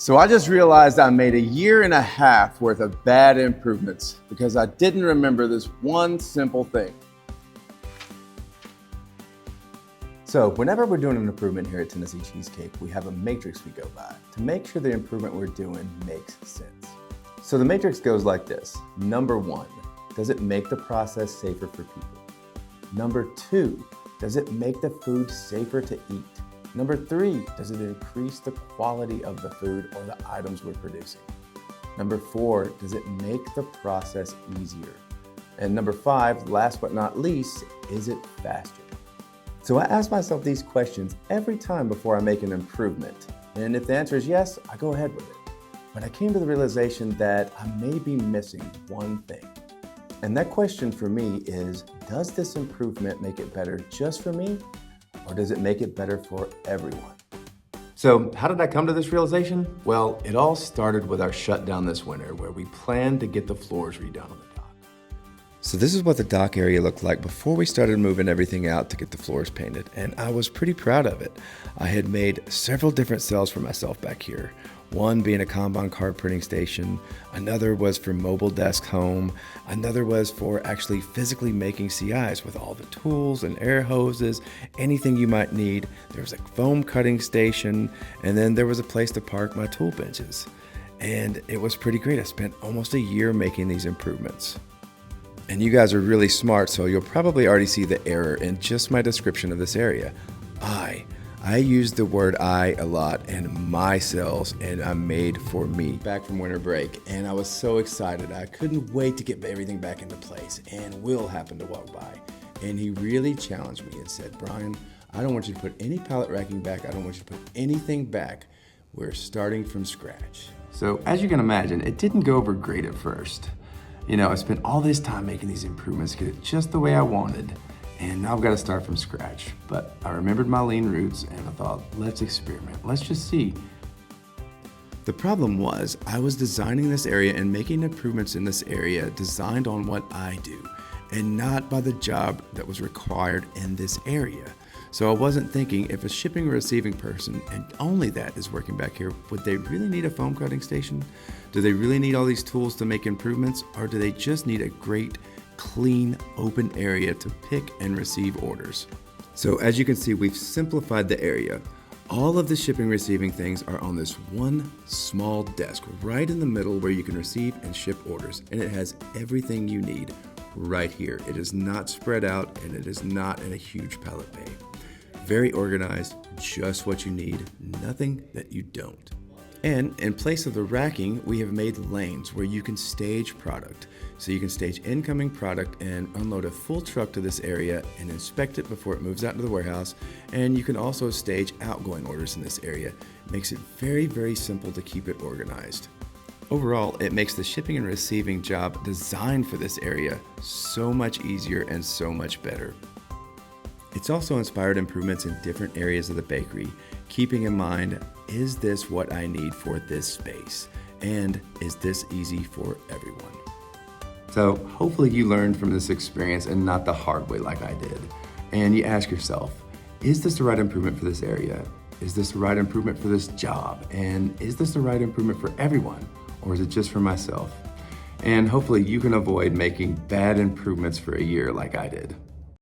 So I just realized I made 1.5 years worth of bad improvements because I didn't remember this one simple thing. So whenever we're doing an improvement here at Tennessee Cheesecake, we have a matrix we go by to make sure the improvement we're doing makes sense. So the matrix goes like this. Number 1, does it make the process safer for people? Number 2, does it make the food safer to eat? Number 3, does it increase the quality of the food or the items we're producing? Number 4, does it make the process easier? And number 5, last but not least, is it faster? So I ask myself these questions every time before I make an improvement. And if the answer is yes, I go ahead with it. But I came to the realization that I may be missing one thing. And that question for me is, does this improvement make it better just for me? Or does it make it better for everyone? So how did I come to this realization? Well, it all started with our shutdown this winter where we planned to get the floors redone on the dock. So this is what the dock area looked like before we started moving everything out to get the floors painted, and I was pretty proud of it. I had made several different cells for myself back here. One being a Kanban card printing station, another was for mobile desk home, another was for actually physically making CIs with all the tools and air hoses, anything you might need. There was a foam cutting station, and then there was a place to park my tool benches. And it was pretty great. I spent almost a year making these improvements. And you guys are really smart, so you'll probably already see the error in just my description of this area. I use the word I a lot in my cells, and I'm made for me. Back from winter break, and I was so excited. I couldn't wait to get everything back into place, and Will happened to walk by. And he really challenged me and said, Brian, I don't want you to put any pallet racking back. I don't want you to put anything back. We're starting from scratch. So as you can imagine, it didn't go over great at first. You know, I spent all this time making these improvements, get it just the way I wanted. And now I've got to start from scratch. But I remembered my lean roots and I thought, let's experiment. Let's just see. The problem was I was designing this area and making improvements in this area designed on what I do and not by the job that was required in this area. So I wasn't thinking if a shipping or receiving person, and only that is working back here, would they really need a foam cutting station? Do they really need all these tools to make improvements? Or do they just need a great, clean, open area to pick and receive orders? So as you can see, we've simplified the area. All of the shipping receiving things are on this one small desk right in the middle where you can receive and ship orders. And it has everything you need right here. It is not spread out and it is not in a huge pallet bay. Very organized, just what you need, nothing that you don't. And in place of the racking, we have made lanes where you can stage product. So you can stage incoming product and unload a full truck to this area and inspect it before it moves out into the warehouse. And you can also stage outgoing orders in this area. It makes it very, very simple to keep it organized. Overall, it makes the shipping and receiving job designed for this area so much easier and so much better. It's also inspired improvements in different areas of the bakery, keeping in mind, is this what I need for this space? And is this easy for everyone? So hopefully you learned from this experience and not the hard way like I did. And you ask yourself, is this the right improvement for this area? Is this the right improvement for this job? And is this the right improvement for everyone? Or is it just for myself? And hopefully you can avoid making bad improvements for a year like I did.